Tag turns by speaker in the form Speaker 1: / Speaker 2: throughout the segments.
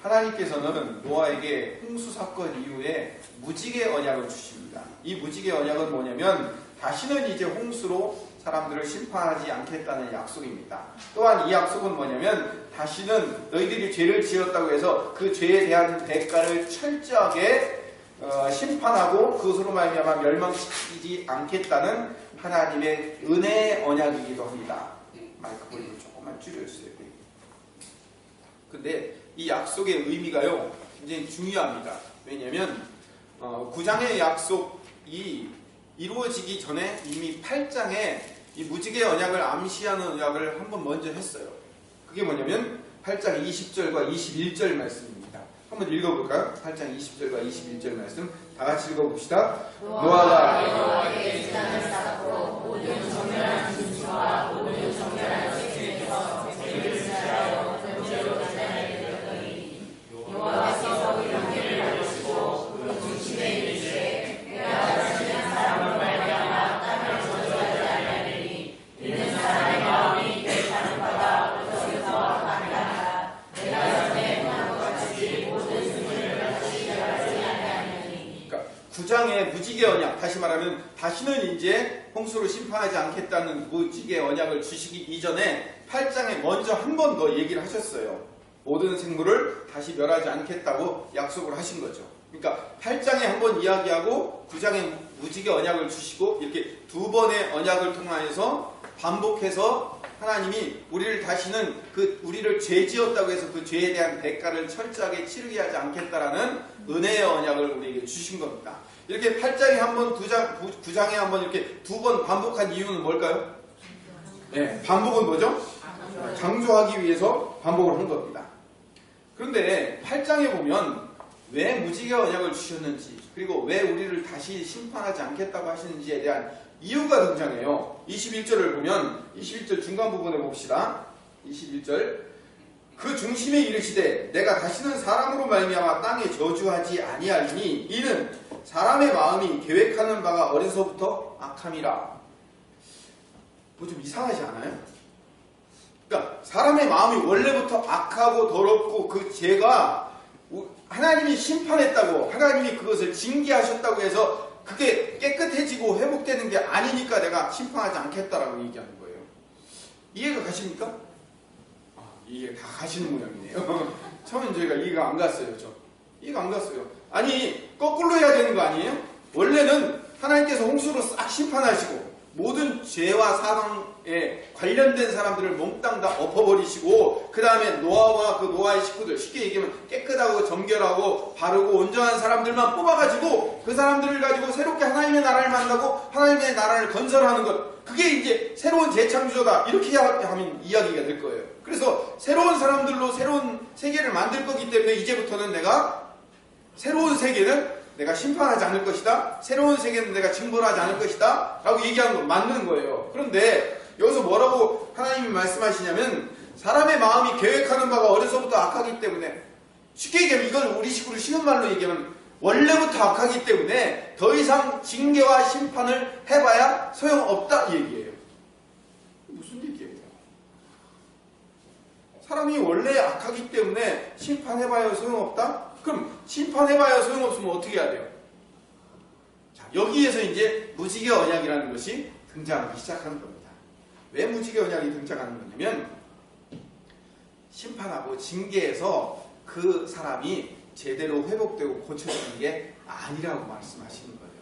Speaker 1: 하나님께서는 노아에게 홍수 사건 이후에 무지개 언약을 주십니다. 이 무지개 언약은 뭐냐면 다시는 이제 홍수로 사람들을 심판하지 않겠다는 약속입니다. 또한 이 약속은 뭐냐면 다시는 너희들이 죄를 지었다고 해서 그 죄에 대한 대가를 철저하게 심판하고 그것으로 말미암아 멸망시키지 않겠다는 하나님의 은혜의 언약이기도 합니다. 마이크 볼륨을 조금만 줄여주세요. 근데 이 약속의 의미가요 굉장히 중요합니다. 왜냐하면 9장의 약속이 이루어지기 전에 이미 8장에 이 무지개 언약을 암시하는 언약을 한번 먼저 했어요. 그게 뭐냐면 8장 20절과 21절 말씀입니다. 한번 읽어볼까요? 8장 20절과 21절 말씀 다 같이 읽어봅시다. 노아가
Speaker 2: 여호와에게 제단을 쌓고 모든 정결한 진주와 모든 정결한 식물에서 죄를 지하여 번제로 제단을 드렸더니 여호와께서 이렇게를 알으시고 그 중심에 이르시되 내가 다시는 사람으로 말미암아 땅을 저주하지 아니하리니 이는 사람의 마음이 계획하는 바가 어디서부터 악하니라. 내가 전에 행한 것 같이 모든 승리를 다시 멸하지 아니하리니.
Speaker 1: 9장의 무지개 언약, 다시 말하면 다시는 이제 홍수로 심판하지 않겠다는 무지개 언약을 주시기 이전에 8장에 먼저 한 번 더 얘기를 하셨어요. 모든 생물을 다시 멸하지 않겠다고 약속을 하신 거죠. 그러니까 8장에 한 번 이야기하고 9장에 무지개 언약을 주시고 이렇게 두 번의 언약을 통하여서 반복해서 하나님이 우리를 다시는 우리를 죄 지었다고 해서 그 죄에 대한 대가를 철저하게 치르게 하지 않겠다라는 은혜의 언약을 우리에게 주신 겁니다. 이렇게 8장에 한 번, 9장에 한 번 이렇게 두 번 반복한 이유는 뭘까요? 네, 반복은 뭐죠? 강조하기 위해서 반복을 한 겁니다. 그런데 8장에 보면 왜 무지개 언약을 주셨는지 그리고 왜 우리를 다시 심판하지 않겠다고 하시는지에 대한 이유가 등장해요. 21절을 보면 21절 중간 부분에 봅시다. 21절 그 중심에 이르시되 내가 다시는 사람으로 말미암아 땅에 저주하지 아니하리니 이는 사람의 마음이 계획하는 바가 어려서부터 악함이라. 뭐 좀 이상하지 않아요? 그러니까 사람의 마음이 원래부터 악하고 더럽고 그 죄가 하나님이 심판했다고 하나님이 그것을 징계하셨다고 해서 그게 깨끗해지고 회복되는 게 아니니까 내가 심판하지 않겠다라고 얘기하는 거예요. 이해가 가십니까? 이해 다 가시는 모양이네요. 처음엔 저희가 이해가 안 갔어요. 이해가 안 갔어요. 아니 거꾸로 해야 되는 거 아니에요? 원래는 하나님께서 홍수로 싹 심판하시고 모든 죄와 사망에 관련된 사람들을 몽땅 다 엎어버리시고 그 다음에 노아와 그 노아의 식구들 쉽게 얘기하면 깨끗하고 정결하고 바르고 온전한 사람들만 뽑아가지고 그 사람들을 가지고 새롭게 하나님의 나라를 만나고 하나님의 나라를 건설하는 것 그게 이제 새로운 재창조다 이렇게 하면 이야기가 될 거예요. 그래서 새로운 사람들로 새로운 세계를 만들 거기 때문에 이제부터는 내가 새로운 세계는 내가 심판하지 않을 것이다. 새로운 세계는 내가 징벌하지 않을 것이다. 라고 얘기하는 건 맞는 거예요. 그런데 여기서 뭐라고 하나님이 말씀하시냐면 사람의 마음이 계획하는 바가 어려서부터 악하기 때문에 쉽게 얘기하면 이걸 우리식으로 쉬운 말로 얘기하면 원래부터 악하기 때문에 더 이상 징계와 심판을 해봐야 소용없다 이 얘기예요. 무슨 얘기예요? 사람이 원래 악하기 때문에 심판해봐야 소용없다? 그럼 심판해봐야 소용없으면 어떻게 해야 돼요? 자, 여기에서 이제 무지개 언약이라는 것이 등장하기 시작하는 겁니다. 왜 무지개 언약이 등장하는 거냐면 심판하고 징계해서 그 사람이 제대로 회복되고 고쳐지는 게 아니라고 말씀하시는 거예요.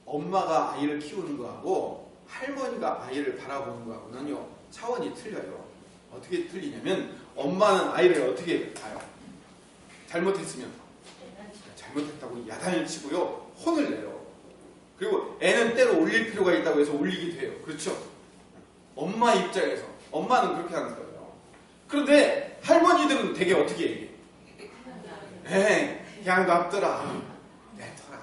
Speaker 1: 엄마가 아이를 키우는 거하고 할머니가 아이를 바라보는 거하고는요 차원이 틀려요. 어떻게 틀리냐면 엄마는 아이를 어떻게 봐요? 잘못했으면 잘못했다고 야단을 치고요 혼을 내요. 그리고 애는 때로 울릴 필요가 있다고 해서 울리기도 해요. 그렇죠? 엄마 입장에서 엄마는 그렇게 하는 거예요. 그런데 할머니들은 되게 어떻게 얘기해? 그냥 놔둬라. 내둬라.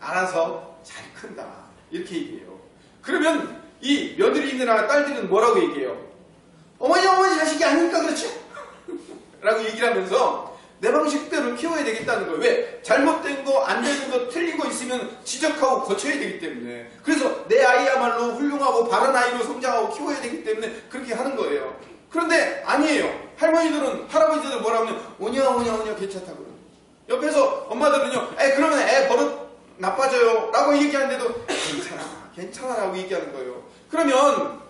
Speaker 1: 알아서 잘 큰다. 이렇게 얘기해요. 그러면 이 며느리들이나 딸들은 뭐라고 얘기해요? 어머니 자식이 아니니까 그렇죠? 라고 얘기를 하면서 내 방식대로 키워야 되겠다는 거예요. 왜? 잘못된 거, 안 되는 거, 틀린 거 있으면 지적하고 고쳐야 되기 때문에. 그래서 내 아이야말로 훌륭하고 바른 아이로 성장하고 키워야 되기 때문에 그렇게 하는 거예요. 그런데 아니에요. 할머니 할머니들은, 할아버지들은 뭐라 하면 오냐 괜찮다고 그래요. 옆에서 엄마들은요, 그러면 애 버릇 나빠져요 라고 얘기하는데도 괜찮아 라고 얘기하는 거예요. 그러면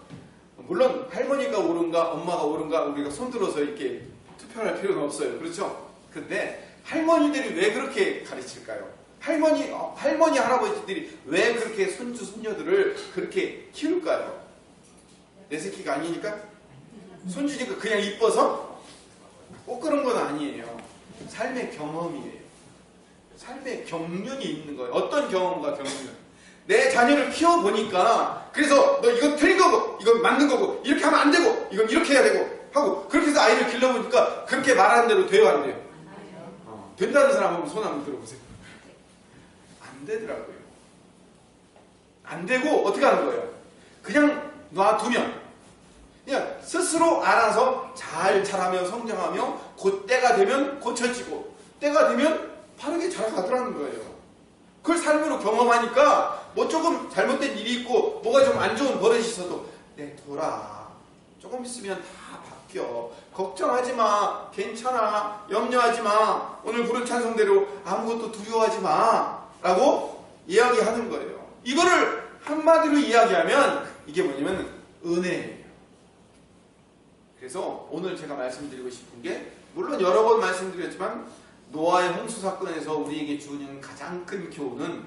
Speaker 1: 물론 할머니가 옳은가 엄마가 옳은가 우리가 손들어서 이렇게 투표할 필요는 없어요. 그렇죠? 근데 할머니들이 왜 그렇게 가르칠까요? 할머니 할아버지들이 왜 그렇게 손주 손녀들을 그렇게 키울까요? 내 새끼가 아니니까? 손주니까 그냥 이뻐서? 꼭 그런 건 아니에요. 삶의 경험이에요. 삶의 경륜이 있는 거예요. 어떤 경험과 경륜? 내 자녀를 키워보니까 그래서 너 이건 틀린 거고 이건 맞는 거고 이렇게 하면 안 되고 이건 이렇게 해야 되고 하고 그렇게 해서 아이를 길러보니까 그렇게 말하는 대로 돼요 안 돼요? 된다는 사람 한번 손 한번 들어보세요. 안 되더라고요. 안 되고 어떻게 하는 거예요? 그냥 놔두면 그냥 스스로 알아서 잘 자라며 성장하며 곧 때가 되면 고쳐지고 때가 되면 바르게 자라가더라는 거예요. 그걸 삶으로 경험하니까 뭐 조금 잘못된 일이 있고 뭐가 좀 안 좋은 버릇이 있어도 둬라. 조금 있으면 다 바뀌어. 걱정하지 마. 괜찮아. 염려하지 마. 오늘 부른 찬송대로 아무것도 두려워하지 마. 라고 이야기하는 거예요. 이거를 한마디로 이야기하면 이게 뭐냐면 은혜예요. 그래서 오늘 제가 말씀드리고 싶은 게 물론 여러 번 말씀드렸지만 노아의 홍수 사건에서 우리에게 주는 가장 큰 교훈은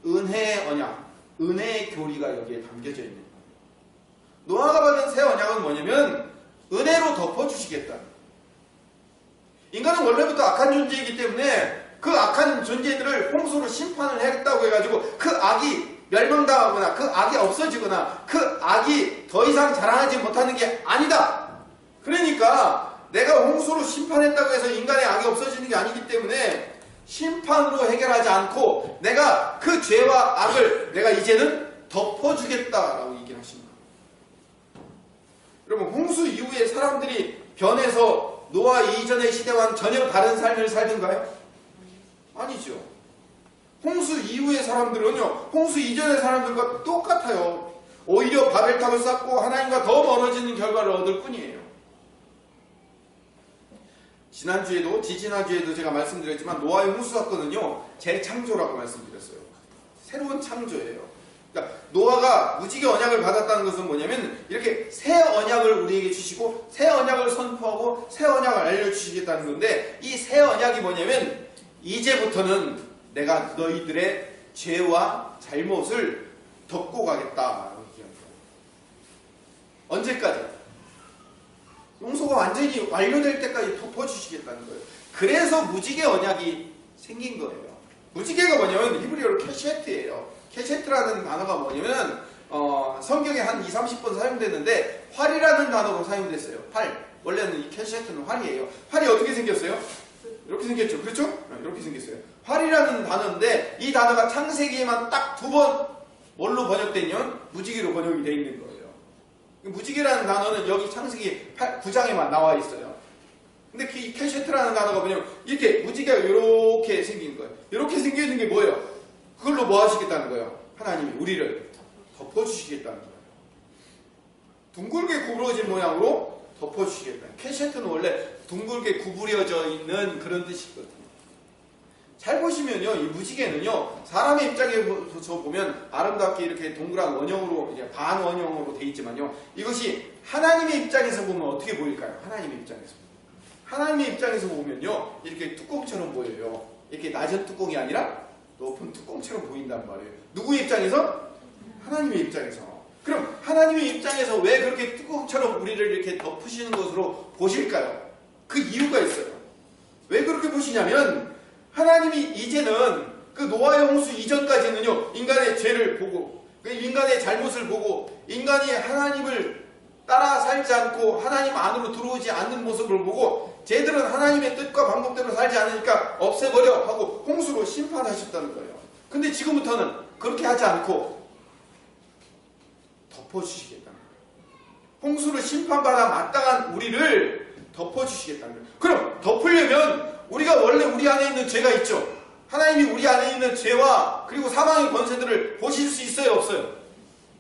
Speaker 1: 은혜의 언약, 은혜의 교리가 여기에 담겨져 있는 거예요. 노아가 받은 새 언약은 뭐냐면 은혜로 덮어주시겠다. 인간은 원래부터 악한 존재이기 때문에 그 악한 존재들을 홍수로 심판을 했다고 해가지고 그 악이 멸망당하거나 그 악이 없어지거나 그 악이 더 이상 자라나지 못하는 게 아니다. 그러니까 내가 홍수로 심판했다고 해서 인간의 악이 없어지는 게 아니기 때문에 심판으로 해결하지 않고 내가 그 죄와 악을 내가 이제는 덮어주겠다라고 얘기를 하십니다. 여러분 홍수 이후에 사람들이 변해서 노아 이전의 시대와는 전혀 다른 삶을 살던가요? 아니죠. 홍수 이후의 사람들은요 홍수 이전의 사람들과 똑같아요. 오히려 바벨탑을 쌓고 하나님과 더 멀어지는 결과를 얻을 뿐이에요. 지난주에도 지지난주에도 제가 말씀드렸지만 노아의 홍수 사건은요 재창조라고 말씀드렸어요. 새로운 창조예요. 그러니까 노아가 무지개 언약을 받았다는 것은 뭐냐면 이렇게 새 언약을 우리에게 주시고 새 언약을 선포하고 새 언약을 알려주시겠다는 건데 이 새 언약이 뭐냐면 이제부터는 내가 너희들의 죄와 잘못을 덮고 가겠다라고 얘기합니다. 언제까지? 용서가 완전히 완료될 때까지 덮어주시겠다는 거예요. 그래서 무지개 언약이 생긴 거예요. 무지개가 뭐냐면 히브리어로 케셰트예요. 케셰트라는 단어가 뭐냐면 성경에 한 20-30번 사용됐는데 활이라는 단어로 사용됐어요. 활. 원래는 이 케셰트는 활이에요. 활이 어떻게 생겼어요? 이렇게 생겼죠. 그렇죠? 이렇게 생겼어요. 활이라는 단어인데 이 단어가 창세기에만 딱 2번 뭘로 번역되면 무지개로 번역이 되어 있는 거예요. 무지개라는 단어는 여기 창세기 9장에만 나와 있어요. 근데 이 케셰트라는 단어가 뭐냐면 이렇게 무지개가 이렇게 생긴 거예요. 이렇게 생기는 게 뭐예요? 그걸로 뭐 하시겠다는 거예요? 하나님이 우리를 덮어주시겠다는 거예요. 둥글게 구부러진 모양으로 덮어주시겠다. 케셰트는 원래 둥글게 구부려져 있는 그런 뜻이거든요. 잘 보시면요, 이 무지개는요, 사람의 입장에서 보면 아름답게 이렇게 동그란 원형으로, 이제 반원형으로 돼 있지만요, 이것이 하나님의 입장에서 보면 어떻게 보일까요? 하나님의 입장에서. 하나님의 입장에서 보면요, 이렇게 뚜껑처럼 보여요. 이렇게 낮은 뚜껑이 아니라 높은 뚜껑처럼 보인단 말이에요. 누구의 입장에서? 하나님의 입장에서. 그럼 하나님의 입장에서 왜 그렇게 뚜껑처럼 우리를 이렇게 덮으시는 것으로 보실까요? 그 이유가 있어요. 왜 그렇게 보시냐면, 하나님이 이제는 그 노아의 홍수 이전까지는요 인간의 죄를 보고 인간의 잘못을 보고 인간이 하나님을 따라 살지 않고 하나님 안으로 들어오지 않는 모습을 보고 쟤들은 하나님의 뜻과 방법대로 살지 않으니까 없애버려 하고 홍수로 심판하셨다는 거예요. 근데 지금부터는 그렇게 하지 않고 덮어주시겠다는 거예요. 홍수로 심판받아 마땅한 우리를 덮어주시겠다는 거예요. 그럼 덮으려면 우리가 원래 우리 안에 있는 죄가 있죠. 하나님이 우리 안에 있는 죄와 그리고 사망의 권세들을 보실 수 있어요, 없어요?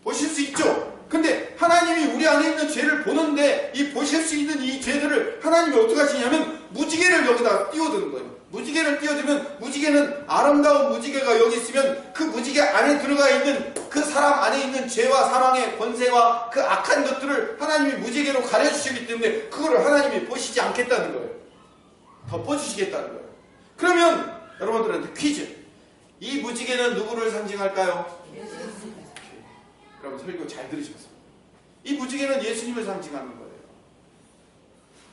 Speaker 1: 보실 수 있죠. 근데 하나님이 우리 안에 있는 죄를 보는데 이 보실 수 있는 이 죄들을 하나님이 어떻게 하시냐면 무지개를 여기다 띄워두는 거예요. 무지개를 띄워두면 무지개는 아름다운 무지개가 여기 있으면 그 무지개 안에 들어가 있는 그 사람 안에 있는 죄와 사망의 권세와 그 악한 것들을 하나님이 무지개로 가려주시기 때문에 그거를 하나님이 보시지 않겠다는 거예요. 덮어주시겠다는 거예요. 그러면 여러분들한테 퀴즈. 이 무지개는 누구를 상징할까요? 여러분 설교 잘 들으셨어요. 이 무지개는 예수님을 상징하는 거예요.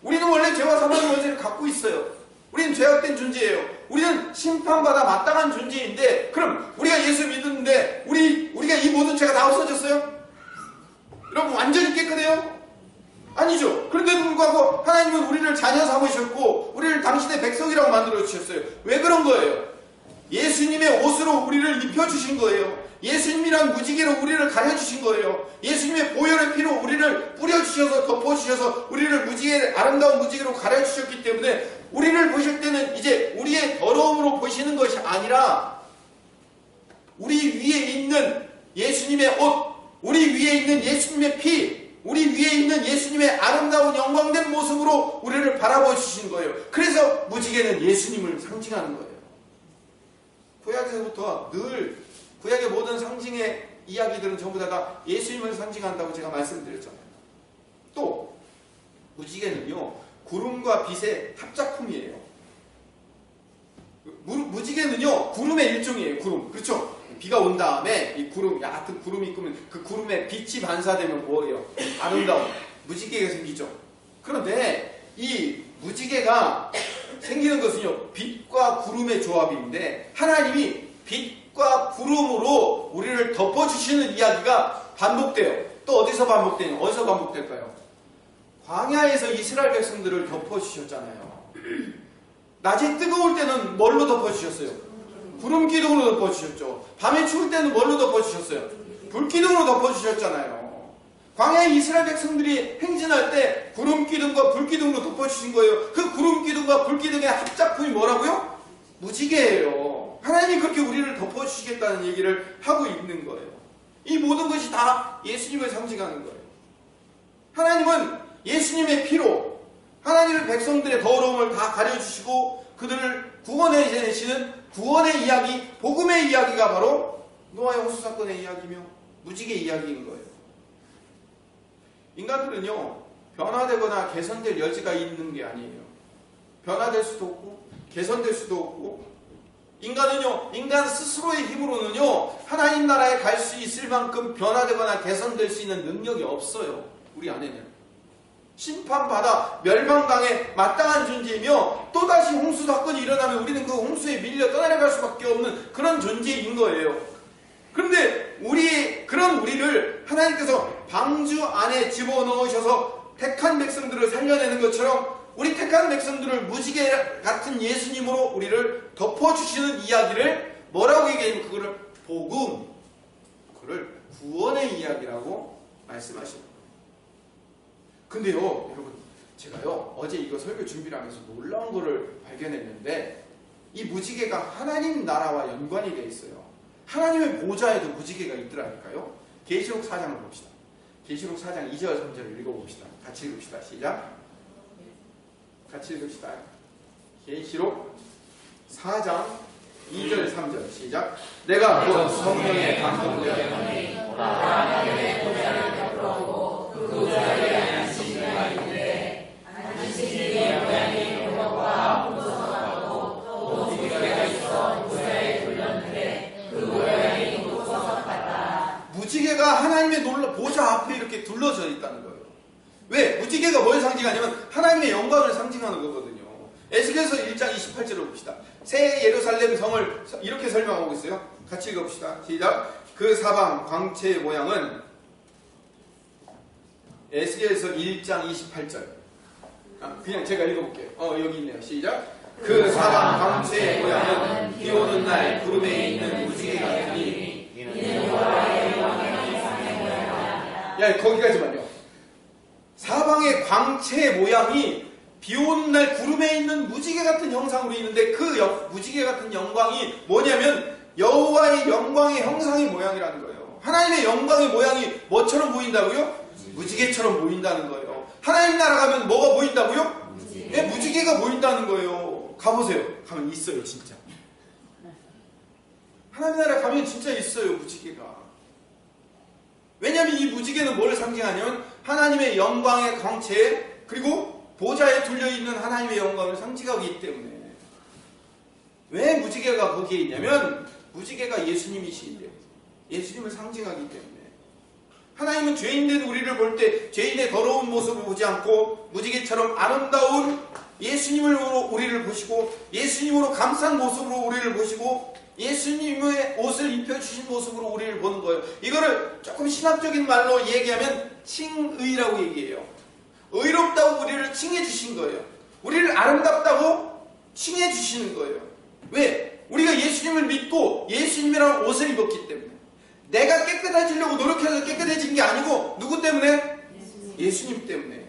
Speaker 1: 우리는 원래 죄와 사망의 권세를 갖고 있어요. 우리는 죄악된 존재예요. 우리는 심판받아 마땅한 존재인데, 그럼 우리가 예수 믿는데 우리가 이 모든 죄가 다 없어졌어요? 여러분 완전히 깨끗해요? 아니죠. 그런데도 불구하고 하나님은 우리를 자녀 삼으셨고 우리를 당신의 백성이라고 만들어 주셨어요. 왜 그런 거예요? 예수님의 옷으로 우리를 입혀주신 거예요. 예수님이란 무지개로 우리를 가려주신 거예요. 예수님의 보혈의 피로 우리를 뿌려주셔서 덮어주셔서 우리를 아름다운 무지개로 가려주셨기 때문에 우리를 보실 때는 이제 우리의 더러움으로 보시는 것이 아니라 우리 위에 있는 예수님의 옷, 우리 위에 있는 예수님의 피, 우리 위에 있는 예수님의 아름다운 영광된 모습으로 우리를 바라봐 주신 거예요. 그래서 무지개는 예수님을 상징하는 거예요. 구약에서부터 늘 구약의 모든 상징의 이야기들은 전부 다 예수님을 상징한다고 제가 말씀드렸잖아요. 또 무지개는요 구름과 빛의 합작품이에요. 무지개는요 구름의 일종이에요. 구름, 그렇죠? 비가 온 다음에 이 구름, 얕은 구름이 있으면 그 구름에 빛이 반사되면 뭐예요? 아름다운 무지개가 생기죠. 그런데 이 무지개가 생기는 것은요 빛과 구름의 조합인데 하나님이 빛과 구름으로 우리를 덮어주시는 이야기가 반복돼요. 또 어디서 반복되냐? 어디서 반복될까요? 광야에서 이스라엘 백성들을 덮어주셨잖아요. 낮에 뜨거울 때는 뭘로 덮어주셨어요? 구름 기둥으로 덮어주셨죠. 밤에 추울 때는 뭘로 덮어주셨어요? 불 기둥으로 덮어주셨잖아요. 광야의 이스라엘 백성들이 행진할 때 구름 기둥과 불 기둥으로 덮어주신 거예요. 그 구름 기둥과 불 기둥의 합작품이 뭐라고요? 무지개예요. 하나님이 그렇게 우리를 덮어주시겠다는 얘기를 하고 있는 거예요. 이 모든 것이 다 예수님을 상징하는 거예요. 하나님은 예수님의 피로 하나님의 백성들의 더러움을 다 가려주시고 그들을 구원해 내시는 구원의 이야기, 복음의 이야기가 바로 노아의 홍수 사건의 이야기며 무지개 이야기인 거예요. 인간들은요 변화되거나 개선될 여지가 있는 게 아니에요. 변화될 수도 없고 개선될 수도 없고 인간은요 인간 스스로의 힘으로는요 하나님 나라에 갈 수 있을 만큼 변화되거나 개선될 수 있는 능력이 없어요. 우리 안에는 심판받아 멸망당해 마땅한 존재이며 또다시 홍수 사건이 일어나면 우리는 그 홍수에 밀려 떠내려갈 수밖에 없는 그런 존재인 거예요. 그런데 그런 우리를 하나님께서 방주 안에 집어넣으셔서 택한 백성들을 살려내는 것처럼 우리 택한 백성들을 무지개 같은 예수님으로 우리를 덮어주시는 이야기를 뭐라고 얘기하냐면 그거를 복음, 그거를 구원의 이야기라고 말씀하십니다. 근데요 여러분 제가요 어제 이거 설교 준비를 하면서 놀라운 거를 발견했는데 이 무지개가 하나님 나라와 연관이 되어 있어요. 하나님의 보좌에도 무지개가 있더라니까요. 계시록 4장을 봅시다. 계시록 4장 2절 3절을 읽어봅시다. 같이 읽읍시다. 시작. 같이 읽읍시다. 계시록 4장 2절 3절 시작. 내가 곧 성령의 감동되었노니
Speaker 2: 하나님의 보좌를 덮으라고 그 보좌에 앉으신 이가 있는데 앉으신 이의 모양이 동역과 홍수석하고 또 무지개가 있어 보좌에 둘렀는데 그 모양이 홍수석 같다.
Speaker 1: 무지개가 하나님의 보좌 앞에 이렇게 둘러져 있다는 거예요. 왜? 무지개가 뭘 상징하냐면 하나님의 영광을 상징하는 거거든요. 에스겔서 1장 28절을 봅시다. 새 예루살렘 성을 이렇게 설명하고 있어요. 같이 읽어봅시다. 시작. 그 사방 광채의 모양은 에스겔서 1장 28절. 그냥 제가 읽어볼게요. 여기 있네요. 시작. 그 사방 광채의 모양은 비 오는 날 구름에 있는 무지개 같으니
Speaker 2: 이는 여호와의 영광의 형상의 모양이다.
Speaker 1: 야 거기까지만요. 사방의 광채의 모양이 비 오는 날 구름에 있는 무지개 같은 형상으로 있는데 그 무지개 같은 영광이 뭐냐면 여호와의 영광의 형상의 모양이라는 거예요. 하나님의 영광의 모양이 뭐처럼 보인다고요? 무지개처럼 보인다는 거예요. 하나님 나라 가면 뭐가 보인다고요? 네, 무지개가 보인다는 거예요. 가보세요. 가면 있어요, 진짜. 하나님 나라 가면 진짜 있어요, 무지개가. 왜냐하면 이 무지개는 뭘 상징하냐면 하나님의 영광의 광채, 그리고 보좌에 둘려있는 하나님의 영광을 상징하기 때문에. 왜 무지개가 거기에 있냐면 무지개가 예수님이시기 때문에, 예수님을 상징하기 때문에. 하나님은 죄인된 우리를 볼 때 죄인의 더러운 모습을 보지 않고 무지개처럼 아름다운 예수님으로 우리를 보시고, 예수님으로 감싼 모습으로 우리를 보시고, 예수님의 옷을 입혀주신 모습으로 우리를 보는 거예요. 이거를 조금 신학적인 말로 얘기하면 칭의라고 얘기해요. 의롭다고 우리를 칭해 주신 거예요. 우리를 아름답다고 칭해 주시는 거예요. 왜? 우리가 예수님을 믿고 예수님이라는 옷을 입었기 때문에. 내가 깨끗해지려고 노력해서 깨끗해진 게 아니고 누구 때문에? 예수님 때문에.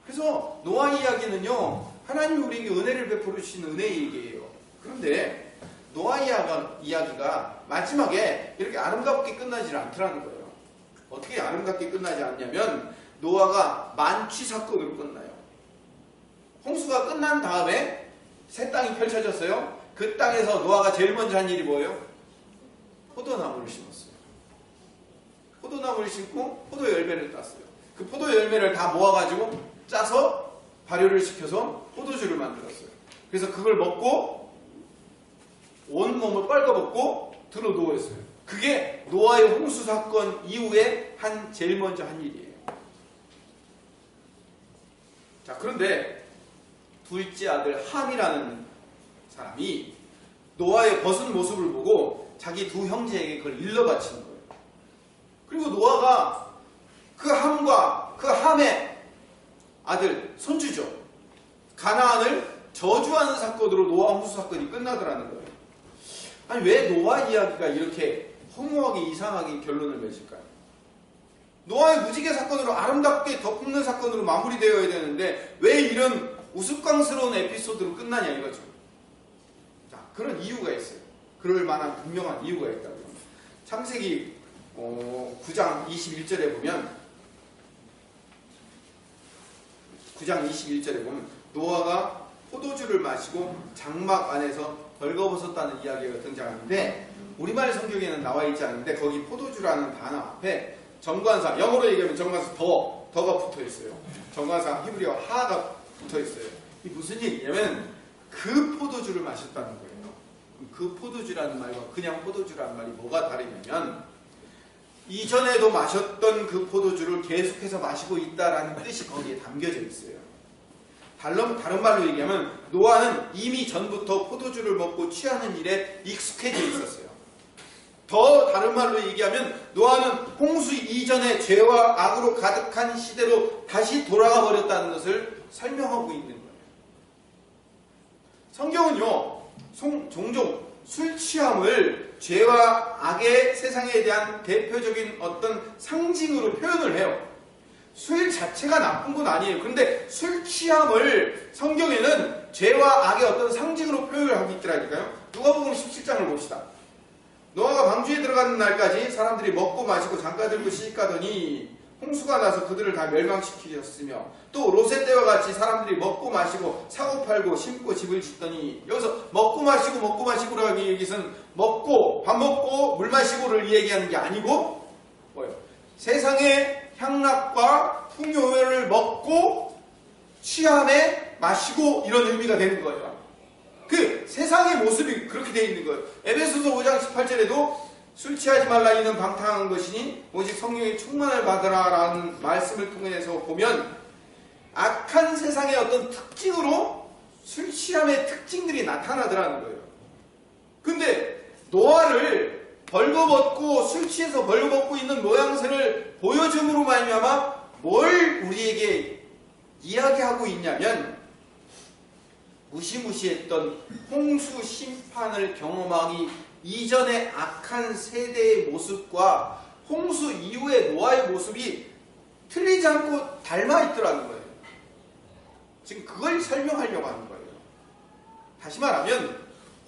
Speaker 1: 그래서 노아 이야기는요, 하나님이 우리에게 은혜를 베풀어 주신 은혜의 얘기예요. 그런데 노아 이야기가 마지막에 이렇게 아름답게 끝나지 않더라는 거예요. 어떻게 아름답게 끝나지 않냐면 노아가 만취 사건으로 끝나요. 홍수가 끝난 다음에 새 땅이 펼쳐졌어요. 그 땅에서 노아가 제일 먼저 한 일이 뭐예요? 포도나무를 심었어요. 포도나무를 심고 포도 열매를 땄어요. 그 포도 열매를 다 모아가지고 짜서 발효를 시켜서 포도주를 만들었어요. 그래서 그걸 먹고 온몸을 빨가벗고 들어 누워있어요. 그게 노아의 홍수 사건 이후에 제일 먼저 한 일이에요. 자, 그런데 둘째 아들 함이라는 사람이 노아의 벗은 모습을 보고 자기 두 형제에게 그걸 일러 바치는 거예요. 그리고 노아가 그 함과 그 함의 아들, 손주죠, 가나안을 저주하는 사건으로 노아 홍수 사건이 끝나더라는 거예요. 아니, 왜 노아 이야기가 이렇게 허무하게 이상하게 결론을 맺을까요? 노아의 무지개 사건으로 아름답게 덮는 사건으로 마무리되어야 되는데 왜 이런 우스꽝스러운 에피소드로 끝나냐 이거죠. 자, 그런 이유가 있어요. 그럴 만한 분명한 이유가 있다고요. 창세기 9장 21절에 보면, 9장 21절에 보면 노아가 포도주를 마시고 장막 안에서 벌거벗었다는 이야기가 등장하는데, 우리말 성경에는 나와 있지 않은데 거기 포도주라는 단어 앞에 정관사, 영어로 얘기하면 정관사 더가 붙어 있어요. 정관사 히브리어 하가 붙어 있어요. 이 무슨 얘기냐면 그 포도주를 마셨다는 거예요. 그 포도주라는 말과 그냥 포도주라는 말이 뭐가 다르냐면, 이전에도 마셨던 그 포도주를 계속해서 마시고 있다라는 뜻이 거기에 담겨져 있어요. 다른 말로 얘기하면 노아는 이미 전부터 포도주를 먹고 취하는 일에 익숙해져 있었어요. 더 다른 말로 얘기하면 노아는 홍수 이전의 죄와 악으로 가득한 시대로 다시 돌아가 버렸다는 것을 설명하고 있는 거예요. 성경은요, 종종 술 취함을 죄와 악의 세상에 대한 대표적인 어떤 상징으로 표현을 해요. 술 자체가 나쁜 건 아니에요. 그런데 술 취함을 성경에는 죄와 악의 어떤 상징으로 표현을 하고 있더라니까요. 누가복음 17장을 봅시다. 노아가 방주에 들어가는 날까지 사람들이 먹고 마시고 장가 들고 시집가더니 홍수가 나서 그들을 다 멸망시키셨으며, 또 롯의 때와 같이 사람들이 먹고 마시고 사고 팔고 심고 집을 짓더니, 여기서 먹고 마시고라는 얘기는 먹고 밥 먹고 물 마시고를 얘기하는 게 아니고 뭐예요? 세상의 향락과 풍요를 먹고 취함에 마시고 이런 의미가 되는 거예요. 그 세상의 모습이 그렇게 되어 있는 거예요. 에베소서 5장 18절에도 술 취하지 말라 이는 방탕한 것이니 오직 성령의 충만을 받으라 라는 말씀을 통해서 보면 악한 세상의 어떤 특징으로 술 취함의 특징들이 나타나더라는 거예요. 근데 노아를 벌거벗고 술 취해서 벌거벗고 있는 모양새를 보여줌으로 말미암아 뭘 우리에게 이야기하고 있냐면, 무시무시했던 홍수 심판을 경험하기 이전의 악한 세대의 모습과 홍수 이후의 노아의 모습이 틀리지 않고 닮아 있더라는 거예요. 지금 그걸 설명하려고 하는 거예요. 다시 말하면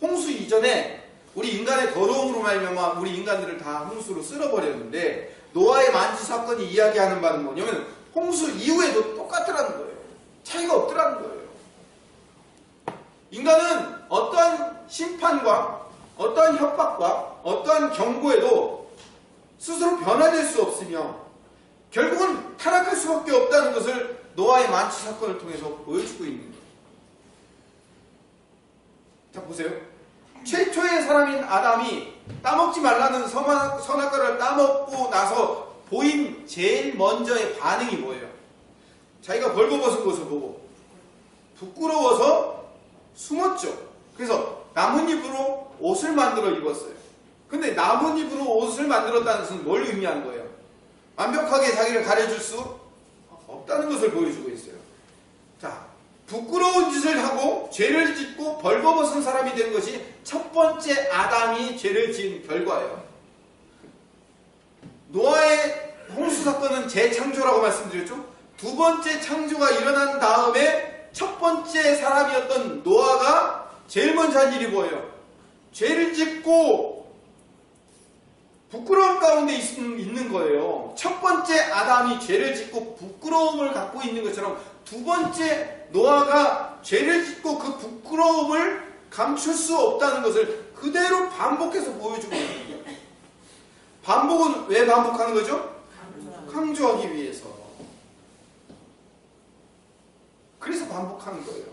Speaker 1: 홍수 이전에 우리 인간의 더러움으로 말미암아 우리 인간들을 다 홍수로 쓸어버렸는데 노아의 만지 사건이 이야기하는 바는 뭐냐면 홍수 이후에도 똑같더라는 거예요. 차이가 없더라는 거예요. 인간은 어떠한 심판과 어떠한 협박과 어떠한 경고에도 스스로 변화될 수 없으며 결국은 타락할 수밖에 없다는 것을 노아의 만취 사건을 통해서 보여주고 있는 거예요. 자, 보세요. 최초의 사람인 아담이 따먹지 말라는 선악과를 따먹고 나서 보인 제일 먼저의 반응이 뭐예요? 자기가 벌거벗은 것을 보고 부끄러워서 숨었죠. 그래서 나뭇잎으로 옷을 만들어 입었어요. 근데 나뭇잎으로 옷을 만들었다는 것은 뭘 의미하는 거예요? 완벽하게 자기를 가려줄 수 없다는 것을 보여주고 있어요. 자, 부끄러운 짓을 하고 죄를 짓고 벌거벗은 사람이 된 것이 첫 번째 아담이 죄를 지은 결과예요. 노아의 홍수 사건은 재창조라고 말씀드렸죠. 두 번째 창조가 일어난 다음에 첫 번째 사람이었던 노아가 제일 먼저 한 일이 뭐예요? 죄를 짓고 부끄러움 가운데 있는 거예요. 첫 번째 아담이 죄를 짓고 부끄러움을 갖고 있는 것처럼 두 번째 노아가 죄를 짓고 그 부끄러움을 감출 수 없다는 것을 그대로 반복해서 보여주고 있는 거예요. 반복은 왜 반복하는 거죠? 강조하기 위해서. 그래서 반복하는 거예요.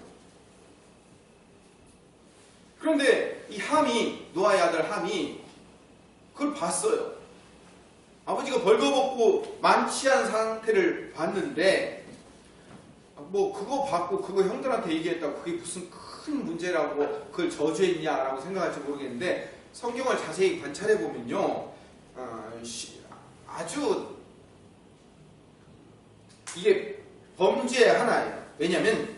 Speaker 1: 그런데 이 함이, 노아의 아들 함이 그걸 봤어요. 아버지가 벌거벗고 만취한 상태를 봤는데 뭐 그거 받고 그거 형들한테 얘기했다고 그게 무슨 큰 문제라고 그걸 저주했냐라고 생각할지 모르겠는데 성경을 자세히 관찰해 보면요, 아주 이게 범죄의 하나예요. 왜냐하면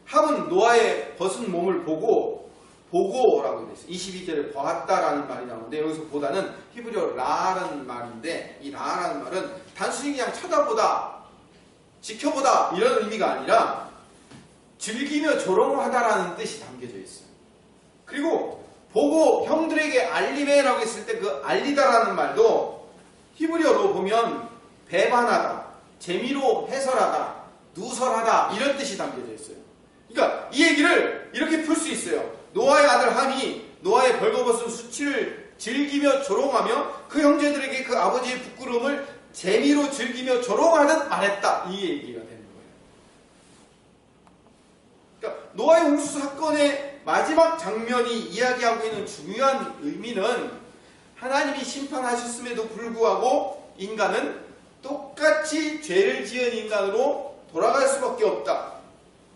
Speaker 1: 함은 노아의 벗은 몸을 보고라고 되어 있어요. 22절에 보았다라는 말이 나오는데 여기서 보다는 히브리어 라라는 말인데 이 라라는 말은 단순히 그냥 쳐다보다, 지켜보다 이런 의미가 아니라 즐기며 조롱하다라는 뜻이 담겨져 있어요. 그리고 보고 형들에게 알리메라고 했을 때 그 알리다라는 말도 히브리어로 보면 배반하다, 재미로 해설하다, 누설하다 이런 뜻이 담겨져 있어요. 그러니까 이 얘기를 이렇게 풀 수 있어요. 노아의 아들 함이 노아의 벌거벗은 수치를 즐기며 조롱하며 그 형제들에게 그 아버지의 부끄러움을 재미로 즐기며 조롱하듯 말했다. 이 얘기가 되는 거예요. 그러니까 노아의 홍수 사건의 마지막 장면이 이야기하고 있는 중요한 의미는 하나님이 심판하셨음에도 불구하고 인간은 똑같이 죄를 지은 인간으로 돌아갈 수밖에 없다.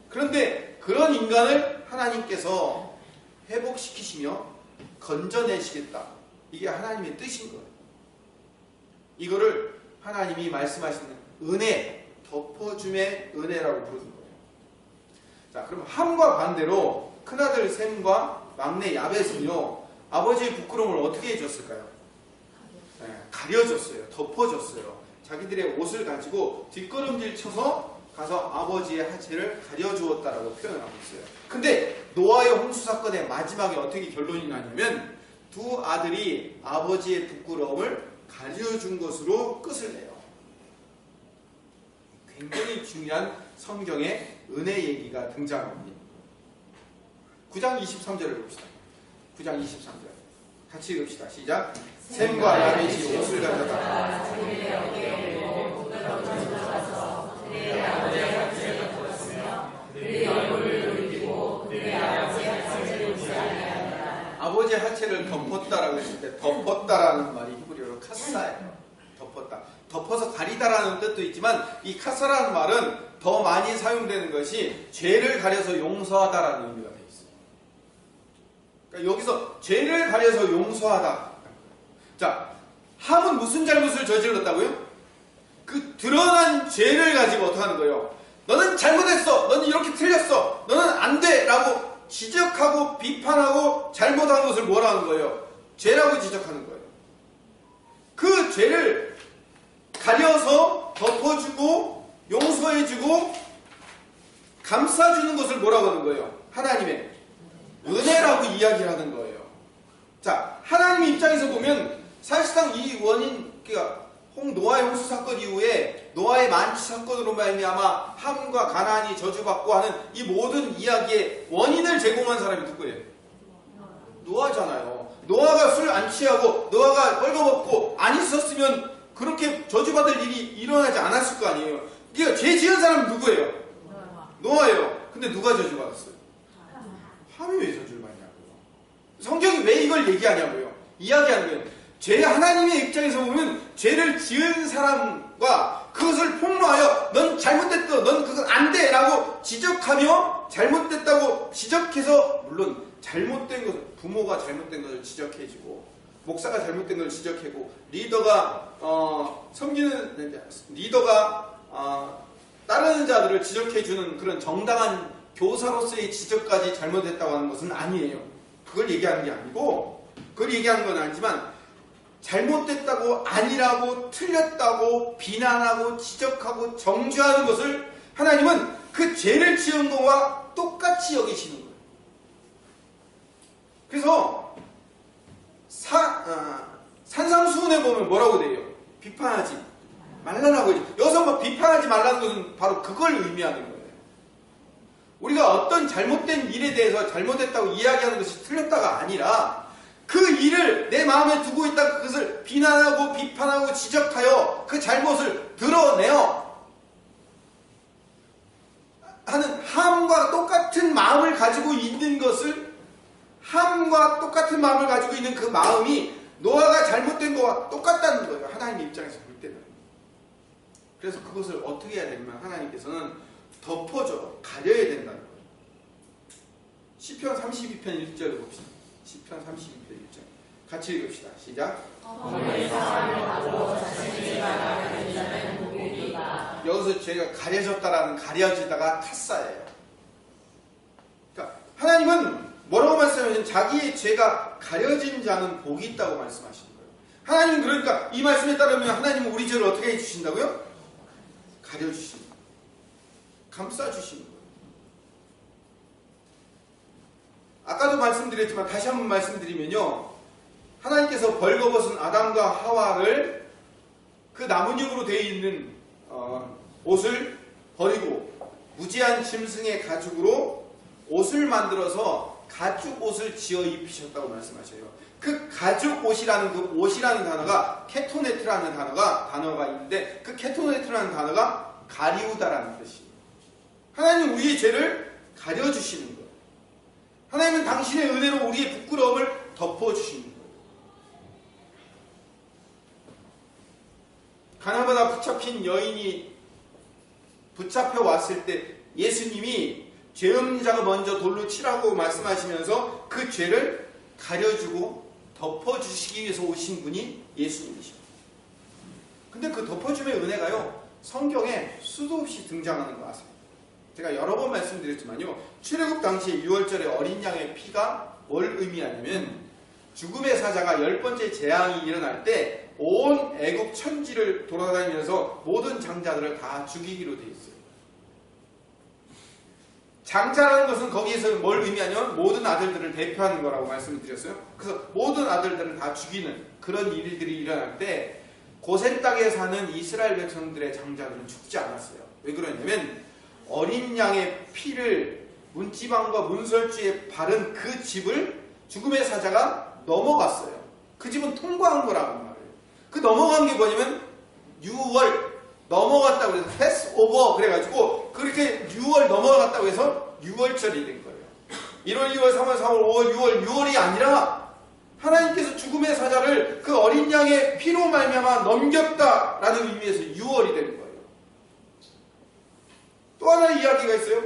Speaker 1: 그런데 그런 인간을 하나님께서 회복시키시며 건져내시겠다. 이게 하나님의 뜻인 거예요. 이거를 하나님이 말씀하시는 은혜, 덮어줌의 은혜라고 부르는 거예요. 자, 그럼 함과 반대로 큰아들 셈과 막내 야벳은요, 아버지의 부끄러움을 어떻게 해줬을까요? 네, 가려줬어요. 덮어줬어요. 자기들의 옷을 가지고 뒷걸음질 쳐서 가서 아버지의 하체를 가려주었다라고 표현을 하고 있어요. 근데 노아의 홍수 사건의 마지막에 어떻게 결론이 나냐면 두 아들이 아버지의 부끄러움을 가려준 것으로 끝을 내요. 굉장히 중요한 성경의 은혜 얘기가 등장합니다. 9장 23절을 봅시다. 9장 23절 같이 읽읍시다. 시작. 셈과 야벳이 옷을 가져다가 아버지의 하체를 덮었다라고 했을 때 덮었다라는 말이 히브리어로 카사예요. 덮었다. 덮어서 가리다라는 뜻도 있지만 이 카사라는 말은 더 많이 사용되는 것이 죄를 가려서 용서하다라는 의미가 되어 있어요. 그러니까 여기서 죄를 가려서 용서하다. 자, 함은 무슨 잘못을 저질렀다고요? 그 드러난 죄를 가지고 어떻게 하는 거예요? 너는 잘못했어. 너는 이렇게 틀렸어. 너는 안 돼. 라고 지적하고 비판하고 잘못한 것을 뭐라 하는 거예요? 죄라고 지적하는 거예요. 그 죄를 가려서 덮어주고 용서해주고 감싸주는 것을 뭐라고 하는 거예요? 하나님의 은혜라고 이야기를 하는 거예요. 자, 하나님의 입장에서 보면 사실상 이 원인, 그러니까 노아의 홍수 사건 이후에 노아의 만취 사건으로 말미암아 함과 가나안이 저주받고 하는 이 모든 이야기의 원인을 제공한 사람이 누구예요? 노아잖아요. 노아가 술 안 취하고 노아가 뻘거먹고 안 있었으면 그렇게 저주받을 일이 일어나지 않았을 거 아니에요. 그러니까 죄 지은 사람은 누구예요? 노아예요. 근데 누가 저주받았어요? 함이 왜 저주를 받냐고요. 성경이 왜 이걸 얘기하냐고요. 이야기하는 거예요. 하나님의 입장에서 보면 죄를 지은 사람과 그것을 폭로하여 넌 잘못됐다, 넌 그건 안 돼 라고 지적하며 잘못됐다고 지적해서, 물론 잘못된 것을, 부모가 잘못된 것을 지적해주고 목사가 잘못된 것을 지적하고 리더가 섬기는 리더가 따르는 자들을 지적해주는 그런 정당한 교사로서의 지적까지 잘못했다고 하는 것은 아니에요. 그걸 얘기하는 게 아니고, 그걸 얘기하는 건 아니지만 잘못됐다고, 아니라고, 틀렸다고 비난하고 지적하고 정죄하는 것을 하나님은 그 죄를 지은 거와 똑같이 여기시는 거예요. 그래서 산상수훈에 보면 뭐라고 돼요? 비판하지 말라라고 해요. 여기서 뭐 비판하지 말라는 것은 바로 그걸 의미하는 거예요. 우리가 어떤 잘못된 일에 대해서 잘못했다고 이야기하는 것이 틀렸다가 아니라 그 일을 내 마음에 두고 있다 그것을 비난하고 비판하고 지적하여 그 잘못을 드러내어 하는 함과 똑같은 마음을 가지고 있는 것을, 함과 똑같은 마음을 가지고 있는 그 마음이 노아가 잘못된 거와 똑같다는 거예요. 하나님의 입장에서 볼 때는. 그래서 그것을 어떻게 해야 되냐면 하나님께서는 덮어줘, 가려야 된다는 거예요. 시편 32편 1절을 봅시다. 시편 32편 1절 같이 읽읍시다. 시작. 여기서 죄가 가려졌다라는 가려지다가 탔사예요. 그러니까 하나님은 뭐라고 말씀하시냐면 자기의 죄가 가려진 자는 복이 있다고 말씀하시는 거예요. 하나님은 그러니까 이 말씀에 따르면 하나님은 우리 죄를 어떻게 해주신다고요? 가려주시는 거예요. 감싸주시는 거예요. 아까도 말씀드렸지만 다시 한번 말씀드리면요, 하나님께서 벌거벗은 아담과 하와를 그 나뭇잎으로 되어 있는 옷을 버리고 무지한 짐승의 가죽으로 옷을 만들어서 가죽 옷을 지어 입히셨다고 말씀하셔요. 그 가죽 옷이라는 그 옷이라는 단어가 케토네트라는 단어가 있는데 그 케토네트라는 단어가 가리우다라는 뜻이에요. 하나님은 우리의 죄를 가려주시는 거예요. 하나님은 당신의 은혜로 우리의 부끄러움을 덮어주시는 거예요. 가나바다 붙잡힌 여인이 붙잡혀 왔을 때 예수님이 죄 없는 자가 먼저 돌로 치라고 말씀하시면서 그 죄를 가려주고 덮어주시기 위해서 오신 분이 예수님이십니다. 근데 그 덮어줌의 은혜가요, 성경에 수도 없이 등장하는 거 아세요? 제가 여러 번 말씀드렸지만요, 출애굽 당시에 6월절에 어린 양의 피가 뭘 의미하냐면 죽음의 사자가 10번째 재앙이 일어날 때 온 애굽 천지를 돌아다니면서 모든 장자들을 다 죽이기로 되어 있어요. 장자라는 것은 거기에서 뭘 의미하냐면 모든 아들들을 대표하는 거라고 말씀을 드렸어요. 그래서 모든 아들들을 다 죽이는 그런 일들이 일어날 때 고센 땅에 사는 이스라엘 백성들의 장자들은 죽지 않았어요. 왜 그러냐면 어린 양의 피를 문지방과 문설주에 바른 그 집을 죽음의 사자가 넘어갔어요. 그 집은 통과한 거라고 말해요. 그 넘어간 게 뭐냐면 6월 넘어갔다고 해서 패스 오버 그래가지고 그렇게 6월 넘어갔다고 해서 6월절이 된 거예요. 1월, 2월, 3월, 4월, 5월, 6월, 6월이 아니라 하나님께서 죽음의 사자를 그 어린 양의 피로 말미암아 넘겼다라는 의미에서 6월이 된 거예요. 또 하나의 이야기가 있어요.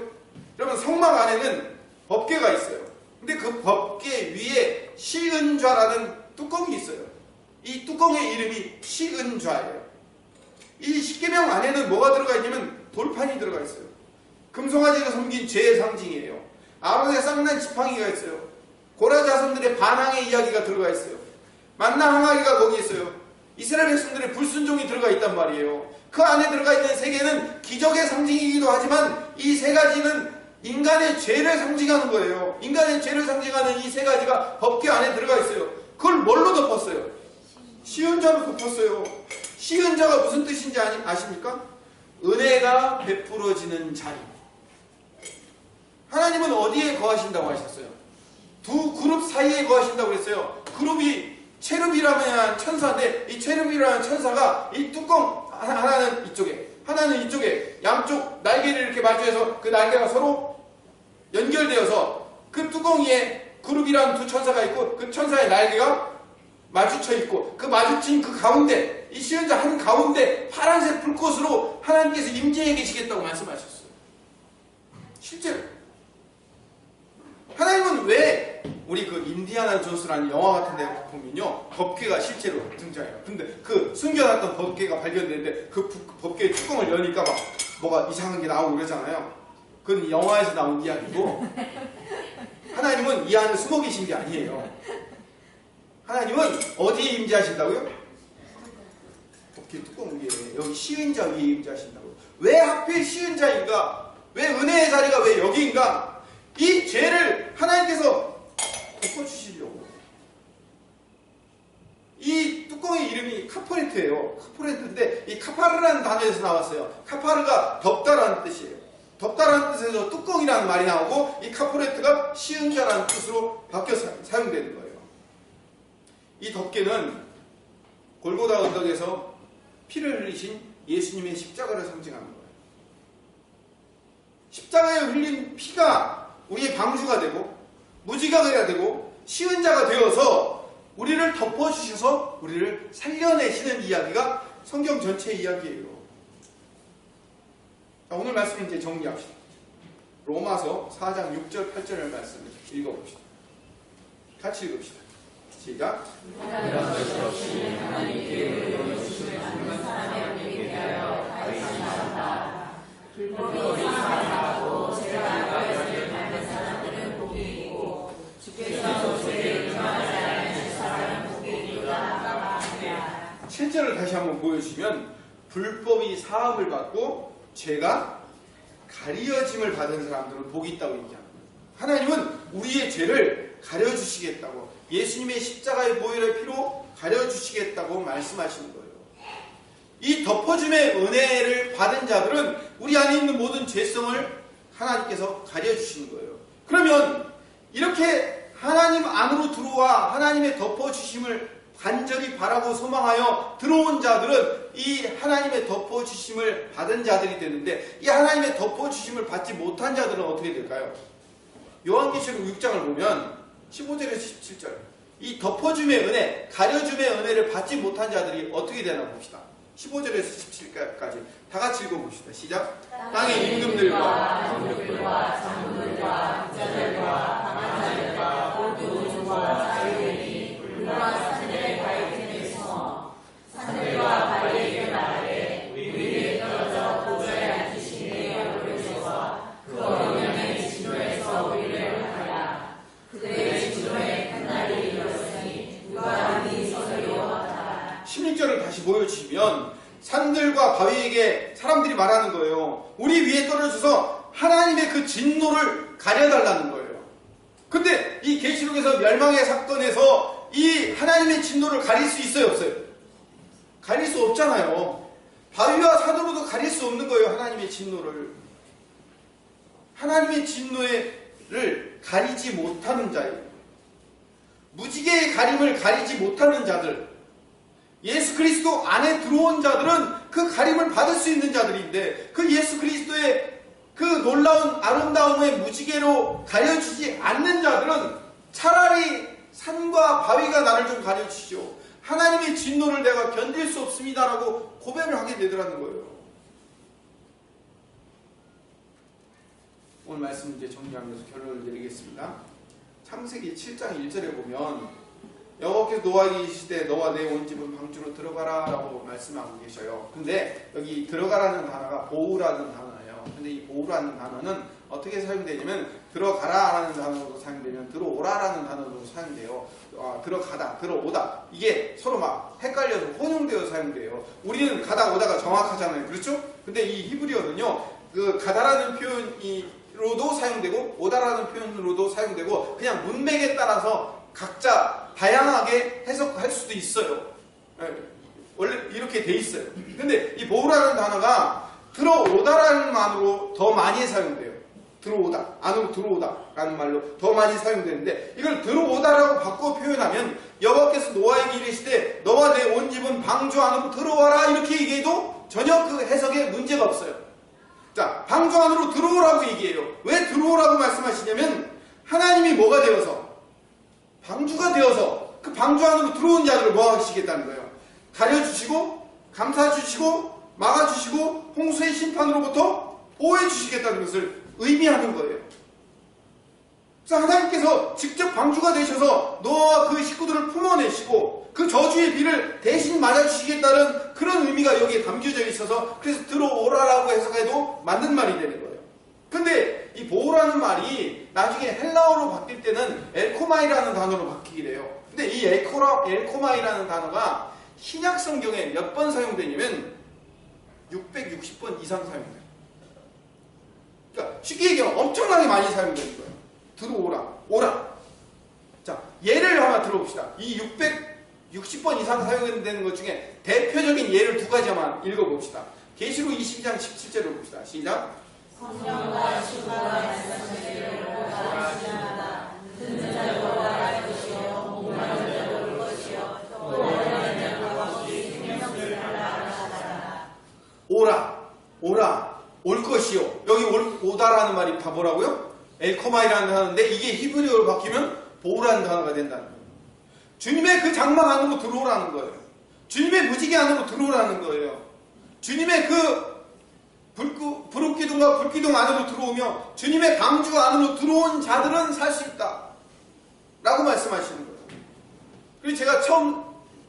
Speaker 1: 여러분, 성막 안에는 법궤가 있어요. 근데 그 법궤 위에 시은좌라는 뚜껑이 있어요. 이 뚜껑의 이름이 시은좌예요. 이 십계명 안에는 뭐가 들어가 있냐면 돌판이 들어가 있어요. 금송아지가 섬긴 죄의 상징이에요. 아론의 쌍난 지팡이가 있어요. 고라 자손들의 반항의 이야기가 들어가 있어요. 만나 항아리가 거기 있어요. 이스라엘 백성들의 불순종이 들어가 있단 말이에요. 그 안에 들어가 있는 세 개는 기적의 상징이기도 하지만 이 세 가지는 인간의 죄를 상징하는 거예요. 인간의 죄를 상징하는 이 세 가지가 법궤 안에 들어가 있어요. 그걸 뭘로 덮었어요? 시은자로 덮었어요. 시은자가 무슨 뜻인지 아십니까? 은혜가 베풀어지는 자리. 하나님은 어디에 거하신다고 하셨어요? 두 그룹 사이에 거하신다고 그랬어요. 그룹이 체룹이라는 천사인데 이 체룹이라는 천사가 이 뚜껑 하나는 이쪽에 하나는 이쪽에 양쪽 날개를 이렇게 마주해서 그 날개가 서로 연결되어서 그 뚜껑 위에 그룹이라는 두 천사가 있고 그 천사의 날개가 마주쳐 있고 그 마주친 그 가운데 이 시은자 한 가운데 파란색 불꽃으로 하나님께서 임재해 계시겠다고 말씀하셨어요. 실제로 하나님은 왜 우리 그 인디아나 존스라는 영화 같은 데 보면요 법궤가 실제로 등장해요. 근데 그 숨겨놨던 법궤가 발견되는데 그 법궤 뚜껑을 여니까 막 뭐가 이상한 게 나오고 그러잖아요. 그건 영화에서 나온 이야기고 하나님은 이 안에 숨어 계신 게 아니에요. 하나님은 어디에 임재하신다고요? 법궤 뚜껑 위에 여기 시은자 위에 임재하신다고요. 왜 하필 시은자인가? 왜 은혜의 자리가 왜 여기인가? 이 죄를 하나님께서 덮어주시려고. 이 뚜껑의 이름이 카포레트예요. 카포레트인데 이 카파르라는 단어에서 나왔어요. 카파르가 덮다라는 뜻이에요. 덮다라는 뜻에서 뚜껑이라는 말이 나오고 이 카포레트가 시은자라는 뜻으로 바뀌어 사용되는 거예요. 이 덮개는 골고다 언덕에서 피를 흘리신 예수님의 십자가를 상징하는 거예요. 십자가에 흘린 피가 우리의 방주가 되고 무지각이 되고 시은자가 되어서 우리를 덮어주셔서 우리를 살려내시는 이야기가 성경 전체의 이야기예요. 자, 오늘 말씀 이제 정리합시다. 로마서 4장 6절 8절의 말씀을 읽어봅시다. 같이 읽읍시다. 시작. 실제로 다시 한번 보여주시면 불법이 사함을 받고 죄가 가려짐을 받은 사람들은 복이 있다고 얘기합니다. 하나님은 우리의 죄를 가려주시겠다고 예수님의 십자가의 보혈의 피로 가려주시겠다고 말씀하시는 거예요. 이 덮어줌의 은혜를 받은 자들은 우리 안에 있는 모든 죄성을 하나님께서 가려주시는 거예요. 그러면 이렇게 하나님 안으로 들어와 하나님의 덮어주심을 간절히 바라고 소망하여 들어온 자들은 이 하나님의 덮어주심을 받은 자들이 되는데 이 하나님의 덮어주심을 받지 못한 자들은 어떻게 될까요? 요한계시록 6장을 보면 15절에서 17절 이 덮어줌의 은혜, 가려줌의 은혜를 받지 못한 자들이 어떻게 되나 봅시다. 15절에서 17절까지 다 같이 읽어봅시다. 시작. 땅의 임금들과
Speaker 2: 장로들과 장로들과 부자들과 강한 자들과 모두 주와 자유인이 불과 산들의 바위틈에 숨어 산들과 바위에게 말하되 우리에게 떨어져 보좌에 앉으신 이의 얼굴을 주와 그 어린양의 진노에서 우리를 하라. 그들의 진노의 큰 날이 이르렀으니 누가 능히 서리오하다.
Speaker 1: 16절을 다시 보여주시면 산들과 바위에게 사람들이 말하는 거예요. 우리 위에 떨어져서 하나님의 그 진노를 가려달라는 거예요. 근데 이 계시록에서 멸망의 사건에서 이 하나님의 진노를 가릴 수 있어요, 없어요? 가릴 수 없잖아요. 바위와 산으로도 가릴 수 없는 거예요, 하나님의 진노를. 하나님의 진노를 가리지 못하는 자예요. 무지개의 가림을 가리지 못하는 자들, 예수 그리스도 안에 들어온 자들은 그 가림을 받을 수 있는 자들인데 그 예수 그리스도의 그 놀라운 아름다움의 무지개로 가려주지 않는 자들은 차라리 산과 바위가 나를 좀 가려주시오. 하나님의 진노를 내가 견딜 수 없습니다라고 고백을 하게 되더라는 거예요. 오늘 말씀 이제 정리하면서 결론을 내리겠습니다. 창세기 7장 1절에 보면 여호와께서 노아에게 이르시되 너와 내 온 집은 방주로 들어가라 라고 말씀하고 계셔요. 근데 여기 들어가라는 단어가 보우라는 단어예요. 근데 이 보우라는 단어는 어떻게 사용되냐면 들어가라 라는 단어로 사용되면 들어오라 라는 단어로 사용돼요. 들어가다, 들어오다 이게 서로 막 헷갈려서 혼용되어 사용돼요. 우리는 가다 오다가 정확하잖아요. 그렇죠? 근데 이 히브리어는요 그 가다라는 표현이 로도 사용되고 오다라는 표현으로도 사용되고 그냥 문맥에 따라서 각자 다양하게 해석할 수도 있어요. 원래 이렇게 돼 있어요. 근데 이 보우라는 단어가 들어오다라는 말로 더 많이 사용돼요. 들어오다, 안으로 들어오다라는 말로 더 많이 사용되는데, 이걸 들어오다라고 바꿔 표현하면 여호와께서 노아에게 이르시되 너와 내 온 집은 방주 안으로 들어와라, 이렇게 얘기해도 전혀 그 해석에 문제가 없어요. 자, 방주 안으로 들어오라고 얘기해요. 왜 들어오라고 말씀하시냐면 하나님이 뭐가 되어서, 방주가 되어서 그 방주 안으로 들어온 자들을 뭐 하시겠다는 거예요. 가려주시고 감싸주시고 막아주시고 홍수의 심판으로부터 보호해주시겠다는 것을 의미하는 거예요. 그래서 하나님께서 직접 방주가 되셔서 너와 그 식구들을 품어내시고 그 저주의 비를 대신 맞아주시겠다는 그런 의미가 여기에 담겨져 있어서, 그래서 들어오라라고 해석해도 맞는 말이 되는 거예요. 근데 이 보호라는 말이 나중에 헬라어로 바뀔 때는 엘코마이라는 단어로 바뀌게 돼요. 근데 이 엘코마이라는 단어가 신약 성경에 몇 번 사용되냐면 660번 이상 사용돼요. 그러니까 쉽게 얘기하면 엄청나게 많이 사용되는 거예요. 들어오라, 오라. 자, 예를 하나 들어봅시다. 이 660번 이상 사용되는 것 중에 대표적인 예를 두 가지만 읽어봅시다. 계시록 22장 17절을 봅시다. 시작.
Speaker 2: 성령과 신부가 말씀하시기를 오라 듣는 자를 오라 것이요 목마른 자를 올 것이요 또 어려운 자가 없이 생명수를 하라.
Speaker 1: 오라, 올 것이요. 여기 오다라는 말이 다 뭐라고요? 엘코마이라는 단어인데 이게 히브리어로 바뀌면 보우라는 단어가 된다는 거예요. 주님의 그 장막 안으로 들어오라는 거예요. 주님의 무지개 안으로 들어오라는 거예요. 주님의 그 불옷기둥과 불기둥 안으로 들어오며 주님의 방주 안으로 들어온 자들은 살 수 있다 라고 말씀하시는 거예요. 그리고 제가 처음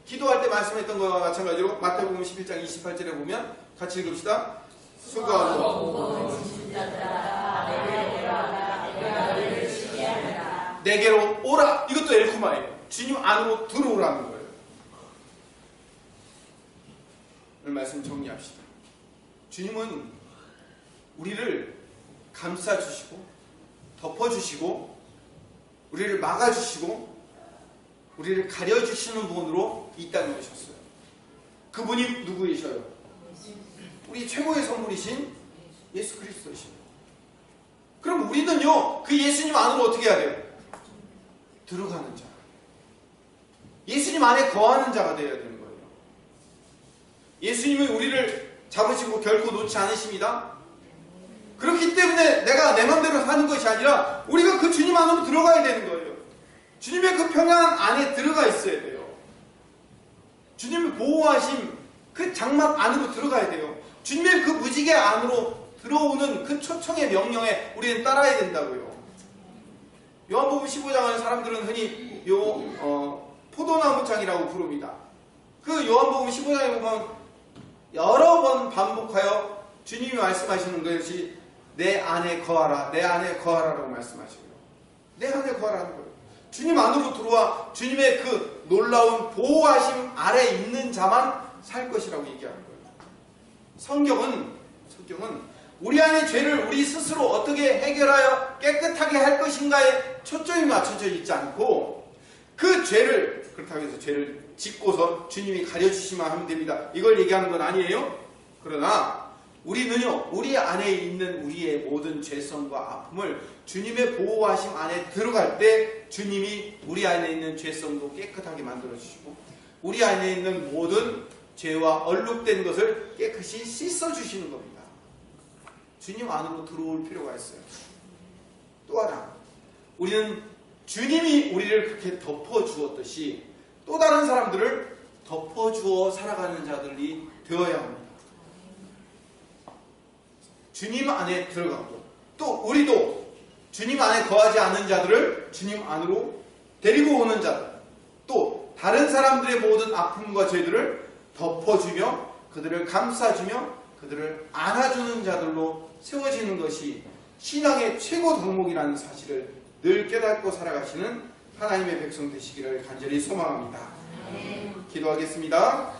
Speaker 1: 기도할 때 말씀했던 것과 마찬가지로 마태복음 11장 28절에 보면 같이 읽읍시다. 수고하고 내게로 오라. 이것도 엘코마예요. 주님 안으로 들어오라는 거예요. 오늘 말씀 정리합시다. 주님은 우리를 감싸주시고 덮어주시고 우리를 막아주시고 우리를 가려주시는 분으로 이 땅에 오셨어요. 그분이 누구이셔요? 우리 최고의 선물이신 예수 그리스도이십니다. 그럼 우리는요, 그 예수님 안으로 어떻게 해야 돼요? 들어가는 자. 예수님 안에 거하는 자가 되어야 되는 거예요. 예수님은 우리를 잡으시고 결코 놓지 않으십니다. 그렇기 때문에 내가 내 맘대로 사는 것이 아니라 우리가 그 주님 안으로 들어가야 되는 거예요. 주님의 그 평안 안에 들어가 있어야 돼요. 주님의 보호하심 그 장막 안으로 들어가야 돼요. 주님의 그 무지개 안으로 들어오는 그 초청의 명령에 우리는 따라야 된다고요. 요한복음 15장을 사람들은 흔히 포도나무 장이라고 부릅니다. 그 요한복음 15장에 보면 여러 번 반복하여 주님이 말씀하시는 것이 내 안에 거하라, 내 안에 거하라라고 말씀하시고요. 내 안에 거하라는 거예요. 주님 안으로 들어와 주님의 그 놀라운 보호하심 아래 있는 자만 살 것이라고 얘기하는 거예요. 성경은 우리 안의 죄를 우리 스스로 어떻게 해결하여 깨끗하게 할 것인가에 초점이 맞춰져 있지 않고 그 죄를, 그렇다고 해서 죄를 짓고서 주님이 가려주시면 하면 됩니다. 이걸 얘기하는 건 아니에요. 그러나 우리는요, 우리 안에 있는 우리의 모든 죄성과 아픔을 주님의 보호하심 안에 들어갈 때 주님이 우리 안에 있는 죄성도 깨끗하게 만들어주시고 우리 안에 있는 모든 죄와 얼룩된 것을 깨끗이 씻어주시는 겁니다. 주님 안으로 들어올 필요가 있어요. 또 하나, 우리는 주님이 우리를 그렇게 덮어주었듯이 또 다른 사람들을 덮어주어 살아가는 자들이 되어야 합니다. 주님 안에 들어가고 또 우리도 주님 안에 거하지 않는 자들을 주님 안으로 데리고 오는 자들, 또 다른 사람들의 모든 아픔과 죄들을 덮어주며 그들을 감싸주며 그들을 안아주는 자들로 세워지는 것이 신앙의 최고 덕목이라는 사실을 늘 깨닫고 살아가시는 하나님의 백성 되시기를 간절히 소망합니다. 기도하겠습니다.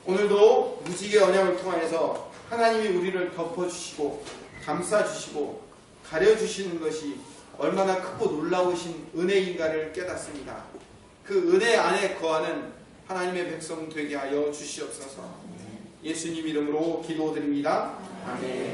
Speaker 1: 오늘도 무지개 언약을 통하여서 하나님이 우리를 덮어주시고 감싸주시고 가려주시는 것이 얼마나 크고 놀라우신 은혜인가를 깨닫습니다. 그 은혜 안에 거하는 하나님의 백성 되게 하여 주시옵소서. 예수님 이름으로 기도드립니다. 아멘.